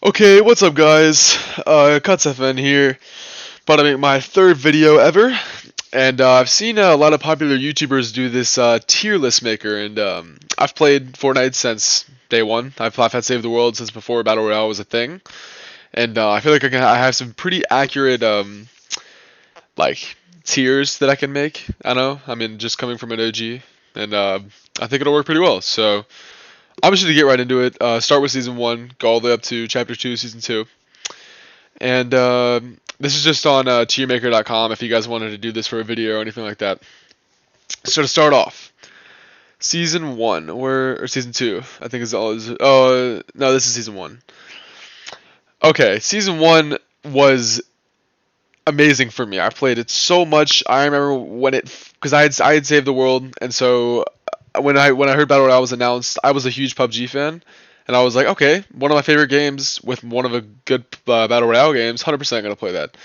Okay, what's up guys? CutzFN here. About to make my third video ever. And I've seen a lot of popular YouTubers do this tier list maker, and I've played Fortnite since day one. I've had Save the World since before Battle Royale was a thing. And I feel like I have some pretty accurate like tiers that I can make. I know, I mean, just coming from an OG. And I think it'll work pretty well. So I'm just going to get right into it. Start with Season 1, go all the way up to Chapter 2, Season 2. And this is just on tiermaker.com if you guys wanted to do this for a video or anything like that. So to start off, Season 1, or Season 2, I think is all. Oh, no, this is Season 1. Okay, Season 1 was amazing for me. I played it so much. I remember when because I had saved the world, and so when I heard Battle Royale was announced, I was a huge PUBG fan, and I was like, okay, one of my favorite games with one of the good Battle Royale games, 100% gonna play that.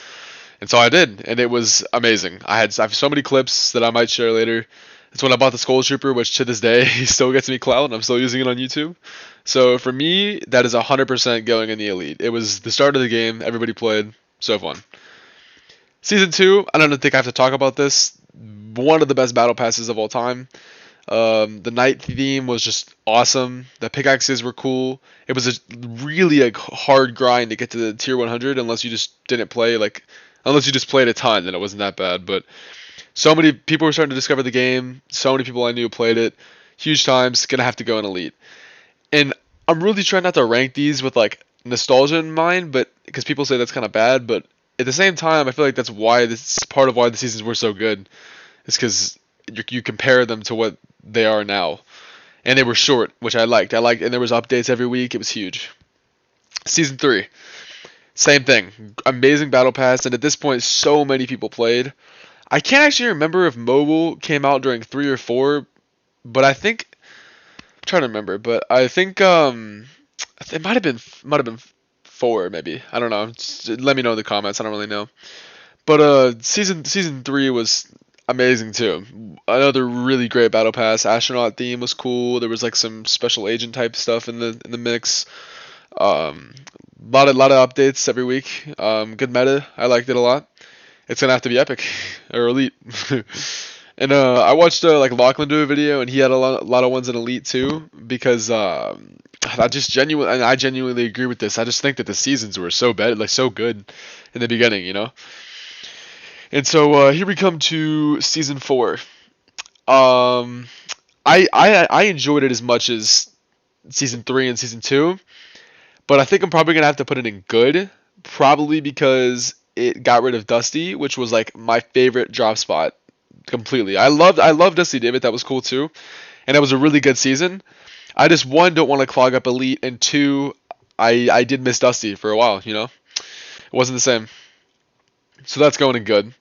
And so I did, and it was amazing. I have so many clips that I might share later. It's when I bought the Skull Trooper, which to this day he still gets me clout, and I'm still using it on YouTube. So for me, that is 100% going in the elite. It was the start of the game. Everybody played. So fun. Season 2, I don't think I have to talk about this. One of the best battle passes of all time. The night theme was just awesome. The pickaxes were cool. It was really a hard grind to get to the tier 100 unless you just didn't play unless you just played a ton, then it wasn't that bad. But so many people were starting to discover the game. So many people I knew played it. Huge times. Gonna have to go in elite. And I'm really trying not to rank these with like nostalgia in mind, but because people say that's kind of bad. But at the same time, I feel like that's why this is part of why the seasons were so good. It's because you compare them to what they are now, and they were short, which I liked. And there was updates every week. It was huge. Season 3, same thing. Amazing battle pass, and at this point, so many people played. I can't actually remember if mobile came out during 3 or 4, but I'm trying to remember, but I think it might have been 4 maybe. I don't know. Just let me know in the comments. I don't really know. But season 3 was amazing too. Another really great battle pass. Astronaut theme was cool. There was like some special agent type stuff in the mix. Lot of updates every week. Good meta. I liked it a lot. It's gonna have to be epic or elite. And I watched like Lachlan do a video, and he had a lot of ones in elite too, because I genuinely agree with this. I just think that the seasons were so bad, like so good in the beginning, you know. And so here we come to Season 4. Um, I enjoyed it as much as Season 3 and Season 2, but I think I'm probably gonna have to put it in good, probably because it got rid of Dusty, which was like my favorite drop spot completely. I loved Dusty David. That was cool too, and it was a really good season. I just, one, don't want to clog up elite, and two, I did miss Dusty for a while. You know, it wasn't the same. So that's going in good.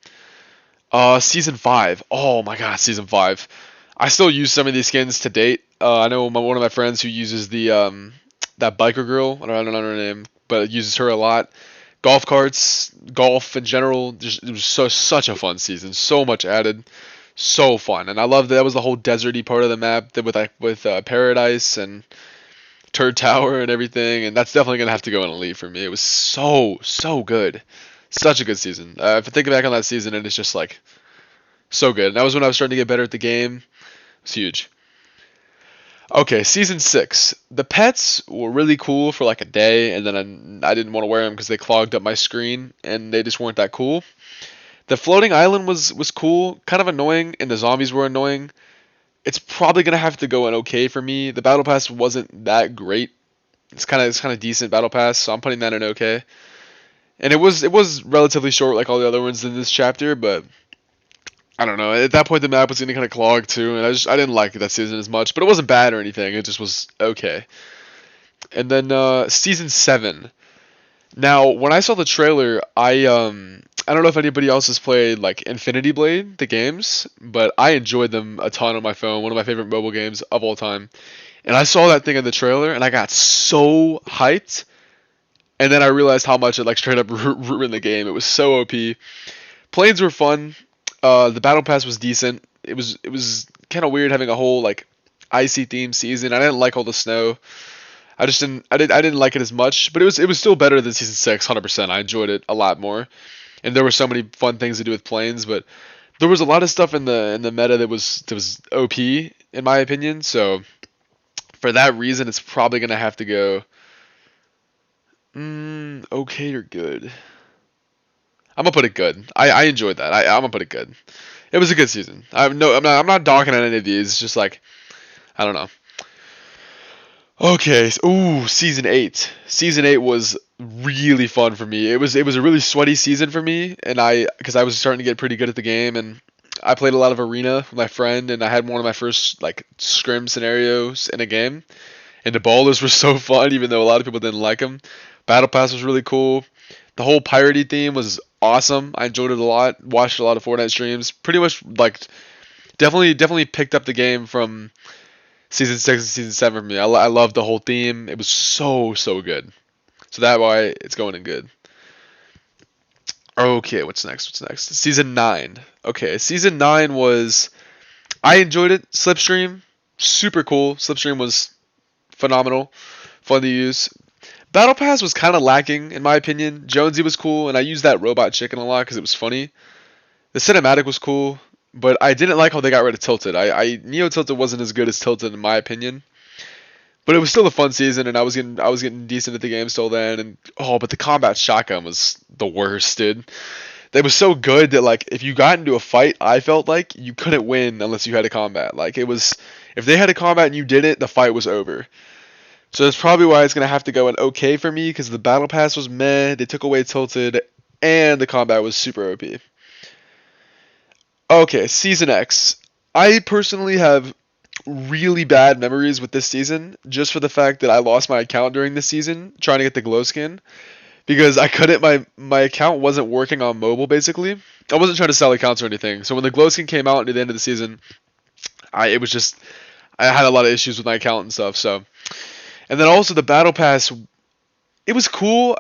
Season 5. Oh my god, Season 5. I still use some of these skins to date. I know one of my friends who uses the that biker girl. I don't know her name, but uses her a lot. Golf carts, golf in general. It was such a fun season. So much added, so fun, and I love that was the whole deserty part of the map that with Paradise and Turd Tower and everything. And that's definitely gonna have to go in elite for me. It was so good. Such a good season. If I think back on that season, and it's just like so good. And that was when I was starting to get better at the game. It's huge. Okay, Season 6. The pets were really cool for like a day, and then I didn't want to wear them because they clogged up my screen, and they just weren't that cool. The floating island was cool, kind of annoying, and the zombies were annoying. It's probably gonna have to go in okay for me. The battle pass wasn't that great. It's kind of decent battle pass, so I'm putting that in okay. And it was relatively short like all the other ones in this chapter, but I don't know. At that point, the map was getting kind of clogged too, and I didn't like that season as much. But it wasn't bad or anything. It just was okay. And then Season 7. Now, when I saw the trailer, I don't know if anybody else has played like Infinity Blade, the games, but I enjoyed them a ton on my phone. One of my favorite mobile games of all time. And I saw that thing in the trailer, and I got so hyped. And then I realized how much it like straight up ruined the game. It was so OP. Planes were fun. The battle pass was decent. It was kind of weird having a whole like icy themed season. I didn't like all the snow. I didn't like it as much, but it was still better than season 6, 100%. I enjoyed it a lot more, and there were so many fun things to do with planes, but there was a lot of stuff in the meta that was OP in my opinion. So for that reason, it's probably gonna have to go okay or good. I'm gonna put it good. I enjoyed that. I'm gonna put it good. It was a good season. I'm not dogging on any of these. It's just like I don't know. Okay, ooh, season 8. Season 8 was really fun for me. It was a really sweaty season for me, and because I was starting to get pretty good at the game, and I played a lot of arena with my friend, and I had one of my first like scrim scenarios in a game, and the ballers were so fun, even though a lot of people didn't like them. Battle Pass was really cool. The whole piratey theme was awesome. I enjoyed it a lot. Watched a lot of Fortnite streams. Pretty much like definitely picked up the game from season 6 and season 7 for me. I loved the whole theme. It was so good. So that why it's going in good. Okay, what's next? What's next? Season 9. Okay, season 9 was I enjoyed it. Slipstream, super cool. Slipstream was phenomenal, fun to use. Battle Pass was kind of lacking in my opinion. Jonesy was cool, and I used that robot chicken a lot because it was funny. The cinematic was cool, but I didn't like how they got rid of Tilted. Neo Tilted wasn't as good as Tilted in my opinion. But it was still a fun season, and I was getting decent at the game still then. And but the combat shotgun was the worst, dude. They was so good that like if you got into a fight, I felt like you couldn't win unless you had a combat. Like it was, if they had a combat and you didn't, the fight was over. So that's probably why it's gonna have to go an okay for me because the battle pass was meh. They took away Tilted, and the combat was super OP. Okay, Season X. I personally have really bad memories with this season just for the fact that I lost my account during this season trying to get the glow skin because I couldn't my account wasn't working on mobile basically. I wasn't trying to sell accounts or anything. So when the glow skin came out at the end of the season, it was just I had a lot of issues with my account and stuff. So and then also the battle pass, it was cool,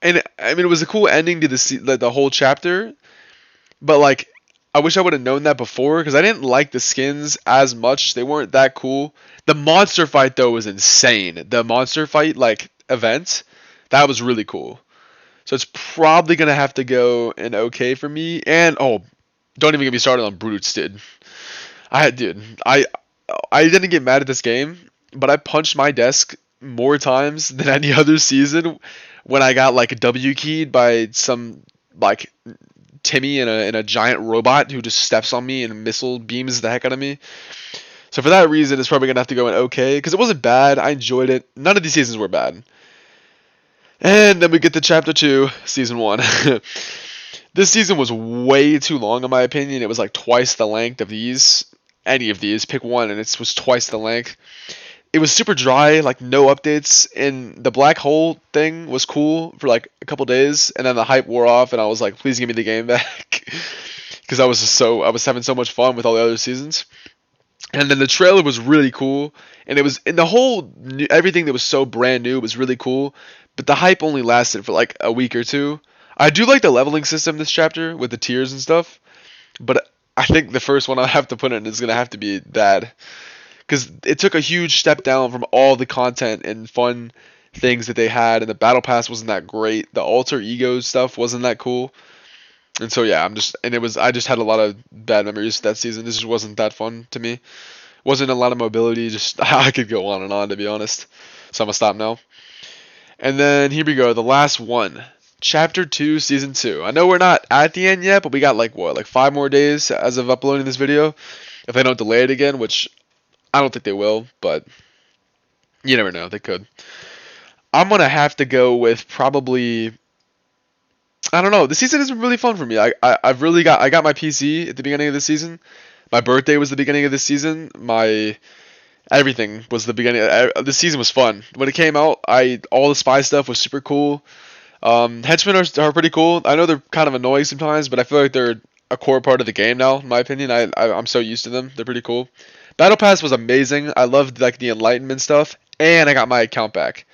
and I mean it was a cool ending to the whole chapter, but like I wish I would have known that before because I didn't like the skins as much. They weren't that cool. The monster fight though was insane. The monster fight like event, that was really cool. So it's probably gonna have to go an okay for me. And don't even get me started on Brutes, dude. Dude, I didn't get mad at this game, but I punched my desk more times than any other season when I got like W keyed by some like Timmy in a giant robot who just steps on me and missile beams the heck out of me. So for that reason, it's probably gonna have to go in okay because it wasn't bad. I enjoyed it. None of these seasons were bad. And then we get to chapter 2, season 1. This season was way too long in my opinion. It was like twice the length of these. Any of these, pick one, and it was twice the length. It was super dry, like no updates, and the black hole thing was cool for like a couple days, and then the hype wore off, and I was like, please give me the game back, because I was having so much fun with all the other seasons. And then the trailer was really cool, and it was in the whole everything that was so brand new was really cool, but the hype only lasted for like a week or two. I do like the leveling system this chapter with the tiers and stuff, but I think the first one I have to put in is gonna have to be that. Because it took a huge step down from all the content and fun things that they had, and the battle pass wasn't that great. The alter ego stuff wasn't that cool, and so yeah, I just had a lot of bad memories that season. This just wasn't that fun to me. Wasn't a lot of mobility. Just I could go on and on to be honest. So I'm gonna stop now. And then here we go, the last one, Chapter 2, Season 2. I know we're not at the end yet, but we got like 5 more days as of uploading this video. If they don't delay it again, which I don't think they will, but you never know. They could. I'm going to have to go with probably, I don't know. The season has been really fun for me. I got my PC at the beginning of the season. My birthday was the beginning of the season. My everything was the beginning. The season was fun. When it came out, all the spy stuff was super cool. Henchmen are pretty cool. I know they're kind of annoying sometimes, but I feel like they're a core part of the game now, in my opinion. I'm so used to them. They're pretty cool. Battle Pass was amazing. I loved like the Enlightenment stuff, and I got my account back.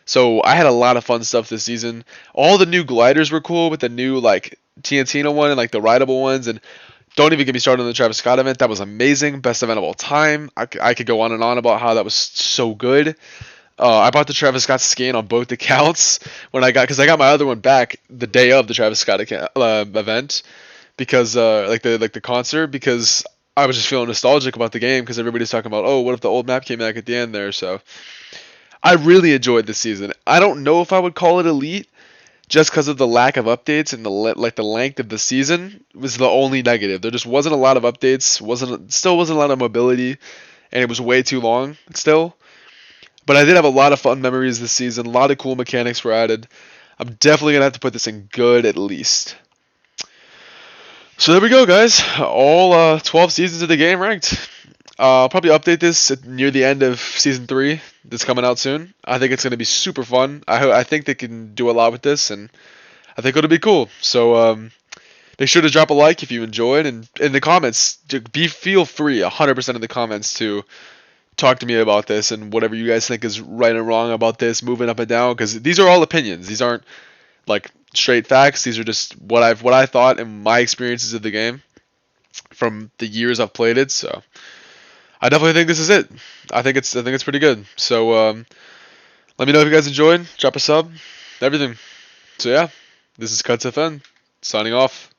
So I had a lot of fun stuff this season. All the new gliders were cool with the new like TNT one and like the rideable ones. And don't even get me started on the Travis Scott event. That was amazing. Best event of all time. I could go on and on about how that was so good. I bought the Travis Scott skin on both accounts because I got my other one back the day of the Travis Scott event because like the concert because I was just feeling nostalgic about the game because everybody's talking about, oh, what if the old map came back at the end there. So I really enjoyed this season. I don't know if I would call it elite just because of the lack of updates and the length of the season was the only negative. There just wasn't a lot of updates, still wasn't a lot of mobility, and it was way too long still. But I did have a lot of fun memories this season. A lot of cool mechanics were added. I'm definitely gonna have to put this in good at least. So there we go, guys. All 12 seasons of the game ranked. I'll probably update this near the end of season 3 that's coming out soon. I think it's going to be super fun. I think they can do a lot with this, and I think it'll be cool. So make sure to drop a like if you enjoyed, and in the comments, feel free 100% in the comments to talk to me about this and whatever you guys think is right and wrong about this, moving up and down, because these are all opinions. These aren't like straight facts. These are just what I thought and my experiences of the game from the years I've played it. So I definitely think this is it. I think it's pretty good. So let me know if you guys enjoyed. Drop a sub, everything. So yeah, this is CutzFN signing off.